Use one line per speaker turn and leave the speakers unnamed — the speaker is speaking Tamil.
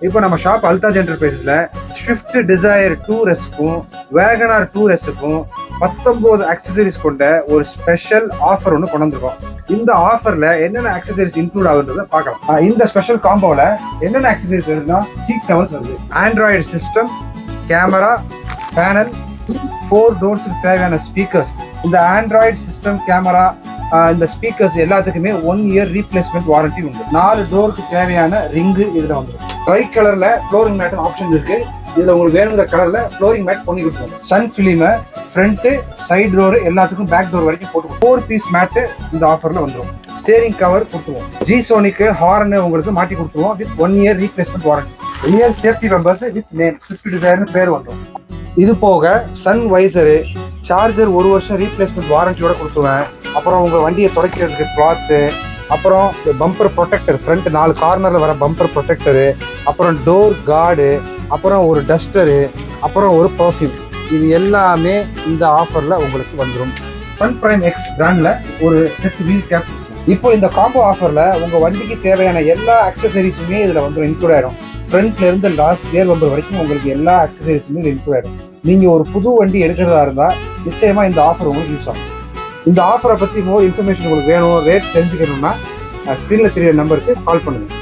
இப்போ நம்ம ஷாப் அல்தாஜ் என்டர்பிரைசஸ்ல ஸ்விஃப்ட் டிசைர் 2S-க்கும் வேகனார் 2S-க்கும் 19 அக்சசரிஸ் கொண்ட ஒரு ஸ்பெஷல் ஆஃபர் ஒன்று கொண்டு வந்திருக்கோம். இந்த ஆஃபர்ல என்னென்ன அக்சசரிஸ் இன்க்ளூட் ஆகுன்றத பார்க்கலாம். இந்த ஸ்பெஷல் காம்போல என்னென்ன அக்சசரிஸ் வருதுன்னா சீட் கவர்ஸ் வருது, ஆண்ட்ராய்டு சிஸ்டம், கேமரா, பேனல், 4 டோர்ஸ்க்கு தேவையான ஸ்பீக்கர்ஸ். இந்த ஆண்ட்ராய்டு சிஸ்டம், கேமரா, இந்த ஸ்பீக்கர்ஸ் எல்லாத்துக்குமே 1 இயர் ரீப்ளேஸ்மெண்ட் வாரண்டி உண்டு. 4 டோருக்கு தேவையான ரிங்கு இதுல வந்துடும். ட்ரை கலர்ல ஃப்ளோரிங் மேட் ஆப்ஷன் இருக்கு. இதுல உங்களுக்கு வேணுங்கிற கலர்ல ஃப்ளோரிங் மேட் பண்ணி கொடுத்துருவோம். Sun film front, side door எல்லாத்துக்கும் பேக் டோர் வரைக்கும் போட்டு 4 பீஸ் மேட் இந்த ஆஃபர்ல வந்துடும். ஸ்டேரிங் கவர் கொடுத்துருவோம். ஜி சோனிக்கு ஹார்ன் உங்களுக்கு மாட்டி கொடுத்துருவோம் with 1 year replacement warranty. Real safety members with name Swift டிசைர்னு பேர் வந்துடும். இது போக சன் வைசரு, சார்ஜர் 1 வருஷம் ரீப்ளேஸ்மெண்ட் வாரண்டியோட கொடுத்துருவேன். அப்புறம் உங்க வண்டியை துடைக்கிறதுக்கு கிளாத்து, அப்புறம் பம்பர் ப்ரொடெக்டர், ஃப்ரண்ட் 4 கார்னர்ல வர பம்பர் ப்ரொடெக்டரு, அப்புறம் டோர் கார்டு, அப்புறம் ஒரு டஸ்டரு, அப்புறம் ஒரு பர்ஃப்யூம். இது எல்லாமே இந்த ஆஃபர்ல உங்களுக்கு வந்துடும். சன் பிரைம் எக்ஸ் பிராண்ட்ல ஒரு செட் வீல் கேப். இப்போ இந்த காம்போ ஆஃபர்ல உங்க வண்டிக்கு தேவையான எல்லா அக்சசரிஸுமே இதுல வந்துடும், இன்க்ளூட் ஆயிடும். ஃப்ரண்ட்ல இருந்து லாஸ்ட் கியர் பம்பர் வரைக்கும் உங்களுக்கு எல்லா அக்சசரிஸுமே இன்க்ளூட் ஆயிடும். நீங்க ஒரு புது வண்டி எடுக்கிறதா இருந்தா நிச்சயமா இந்த ஆஃபர் உங்களுக்கு யூஸ் ஆகும். இந்த ஆஃபரை பத்தி மோர் இன்ஃபர்மேஷன் உங்களுக்கு வேணும், ரேட் தெரிஞ்சுக்கணும்னா ஸ்கிரீன்ல தெரியற நம்பருக்கு கால் பண்ணுங்க.